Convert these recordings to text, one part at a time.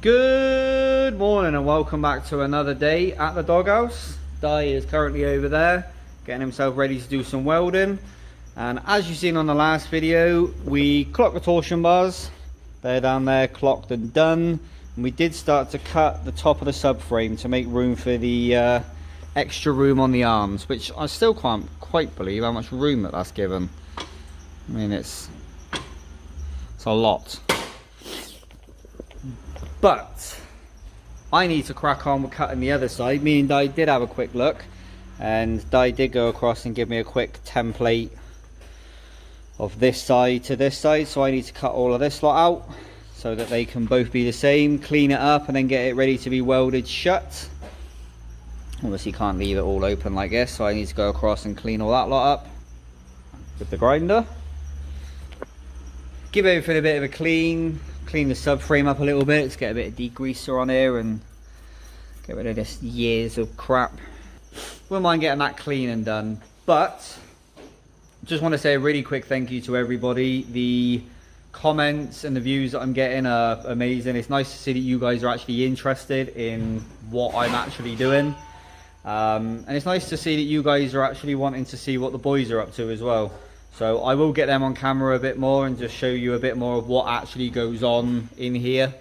Good morning and welcome back to another day at the doghouse. Di is currently over there getting himself ready to do some welding, and as you've seen on the last video, we clocked the torsion bars. They're down there clocked and done, and we did start to cut the top of the subframe to make room for the extra room on the arms, which I still can't quite believe how much room that's given. I mean, it's a lot. But I need to crack on with cutting the other side. Me and Di did have a quick look, and Di did go across and give me a quick template of this side to this side. So I need to cut all of this lot out so that they can both be the same, clean it up, and then get it ready to be welded shut. Obviously can't leave it all open like this, so I need to go across and clean all that lot up with the grinder. Give everything a bit of a clean the subframe up a little bit. Let's get a bit of degreaser on here and get rid of this years of crap. Wouldn't mind getting that clean and done, but just want to say a really quick thank you to everybody. The comments and the views that I'm getting are amazing. It's nice to see that you guys are actually interested in what I'm actually doing, and it's nice to see that you guys are actually wanting to see what the boys are up to as well. So I will get them on camera a bit more and just show you a bit more of what actually goes on in here,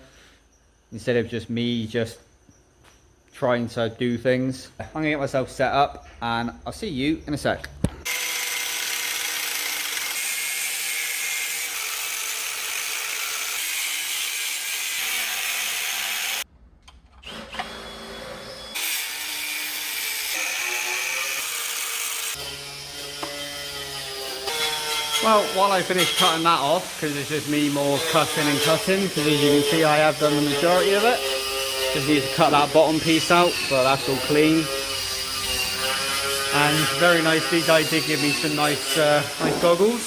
instead of just me just trying to do things. I'm gonna get myself set up and I'll see you in a sec. Well, while I finish cutting that off, because it's just me more cutting and cutting, because as you can see I have done the majority of it. Just need to cut that bottom piece out, but that's all clean. And very nicely, Di did give me some nice goggles.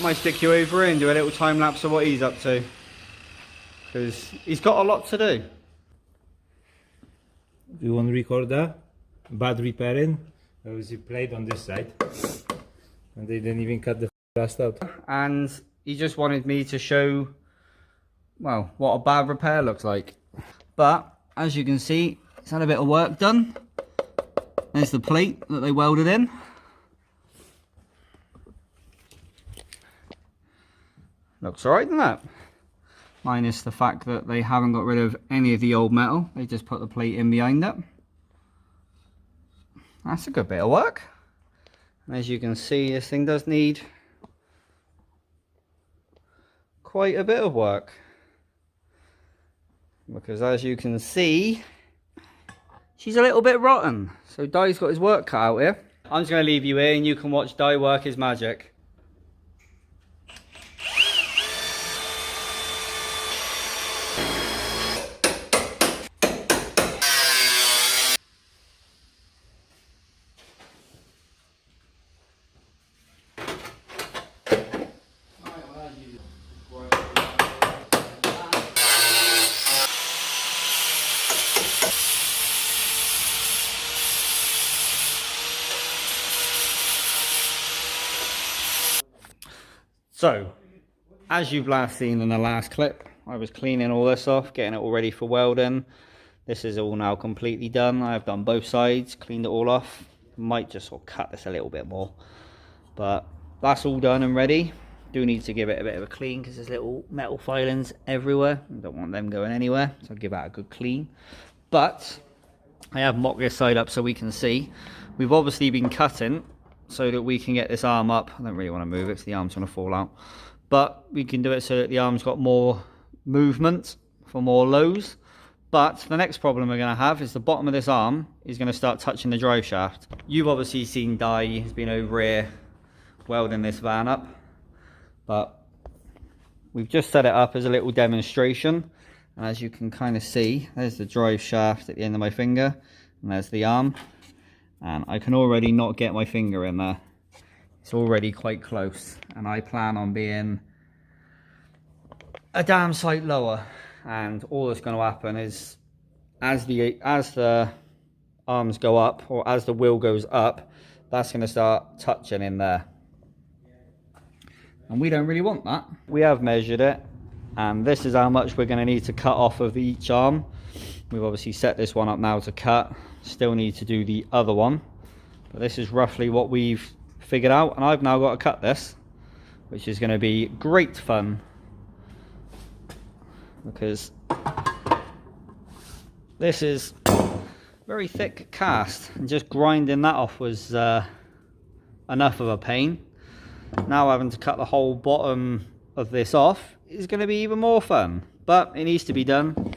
Might stick you over here and do a little time lapse of what he's up to, because he's got a lot to do. Do you want to record that? Bad repairing. I was played on this side. And they didn't even cut the rust out. And he just wanted me to show, well, what a bad repair looks like. But as you can see, it's had a bit of work done. There's the plate that they welded in. Looks alright, doesn't it? Minus the fact that they haven't got rid of any of the old metal. They just put the plate in behind it. That's a good bit of work. As you can see, this thing does need quite a bit of work, because as you can see, she's a little bit rotten. So Di's got his work cut out here. I'm just going to leave you here and you can watch Di work his magic. So, as you've last seen in the last clip, I was cleaning all this off, getting it all ready for welding. This is all now completely done. I've done both sides, cleaned it all off. Might just sort of cut this a little bit more, but that's all done and ready. Do need to give it a bit of a clean because there's little metal filings everywhere. I don't want them going anywhere, so I'll give that a good clean. But I have mocked this side up so we can see. We've obviously been cutting so that we can get this arm up. I don't really want to move it because the arm's going to fall out, but we can do it so that the arm's got more movement for more lows. But the next problem we're going to have is the bottom of this arm is going to start touching the drive shaft. You've obviously seen Di has been over here welding this van up, but we've just set it up as a little demonstration. And as you can kind of see, there's the drive shaft at the end of my finger, and there's the arm. And I can already not get my finger in there. It's already quite close, and I plan on being a damn sight lower. And all that's going to happen is as the arms go up, or as the wheel goes up, that's going to start touching in there. And we don't really want that. We have measured it, And this is how much we're going to need to cut off of each arm. We've obviously set this one up now to cut. Still need to do the other one. But this is roughly what we've figured out. And I've now got to cut this, which is going to be great fun. Because this is very thick cast. And just grinding that off was enough of a pain. Now having to cut the whole bottom of this off is going to be even more fun, but it needs to be done.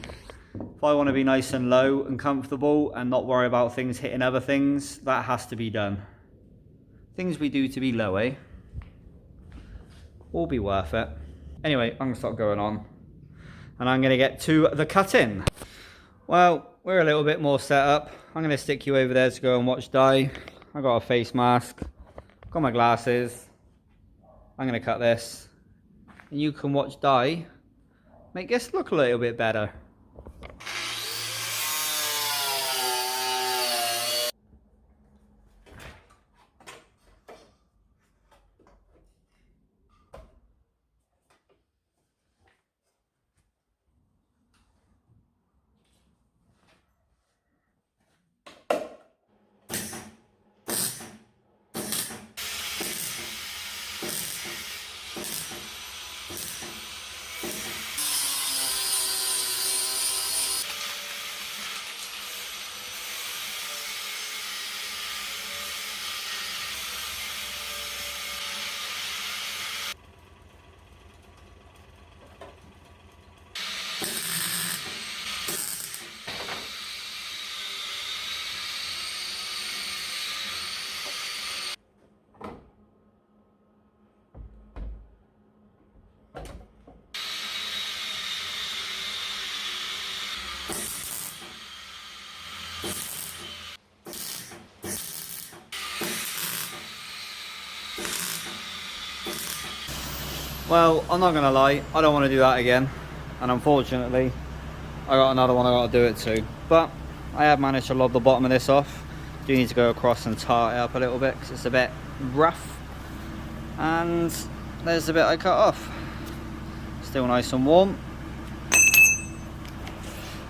If I want to be nice and low and comfortable and not worry about things hitting other things, that has to be done. Things we do to be low, eh? Will be worth it. Anyway, I'm going to stop going on and I'm going to get to the cutting. Well, we're a little bit more set up. I'm going to stick you over there to go and watch dye. I got a face mask, got my glasses. I'm going to cut this. And you can watch dye make this look a little bit better. Well, I'm not going to lie, I don't want to do that again. And unfortunately, I got another one I got to do it to. But I have managed to lob the bottom of this off. Do need to go across and tar it up a little bit because it's a bit rough. And there's the bit I cut off. Still nice and warm.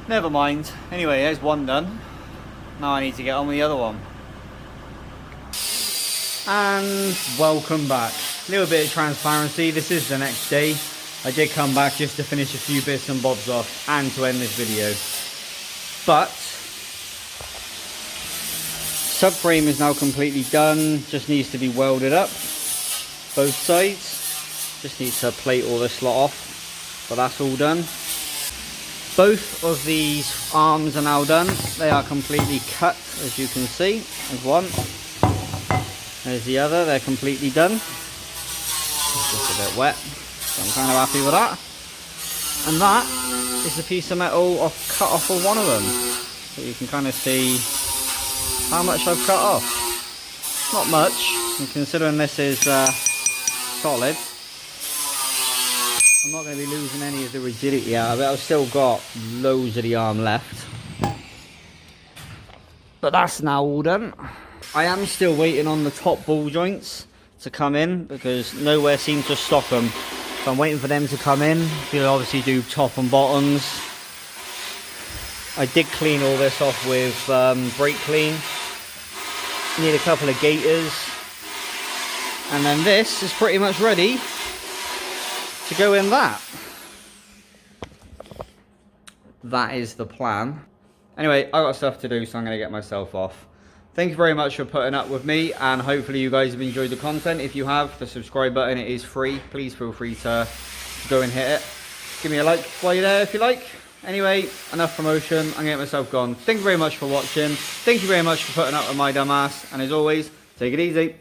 Never mind. Anyway, there's one done. Now I need to get on with the other one. And welcome back. A little bit of transparency, this is the next day. I did come back just to finish a few bits and bobs off and to end this video. But subframe is now completely done, just needs to be welded up, both sides. Just need to plate all this lot off, but that's all done. Both of these arms are now done. They are completely cut, as you can see. There's one, there's the other, they're completely done. Just a bit wet, so I'm kind of happy with that. And that is a piece of metal I've cut off of one of them. So you can kind of see how much I've cut off. Not much, and considering this is solid, I'm not going to be losing any of the rigidity out of it. I've still got loads of the arm left. But that's now all done. I am still waiting on the top ball joints to come in because nowhere seems to stock them. So I'm waiting for them to come in. We'll obviously do top and bottoms. I did clean all this off with brake clean. Need a couple of gaiters. And then this is pretty much ready to go in that. That is the plan. Anyway, I got stuff to do, so I'm going to get myself off. Thank you very much for putting up with me, and hopefully you guys have enjoyed the content. If you have, the subscribe button, it is free. Please feel free to go and hit it. Give me a like while you're there if you like. Anyway, enough promotion. I'm going to get myself gone. Thank you very much for watching. Thank you very much for putting up with my dumb ass. And as always, take it easy.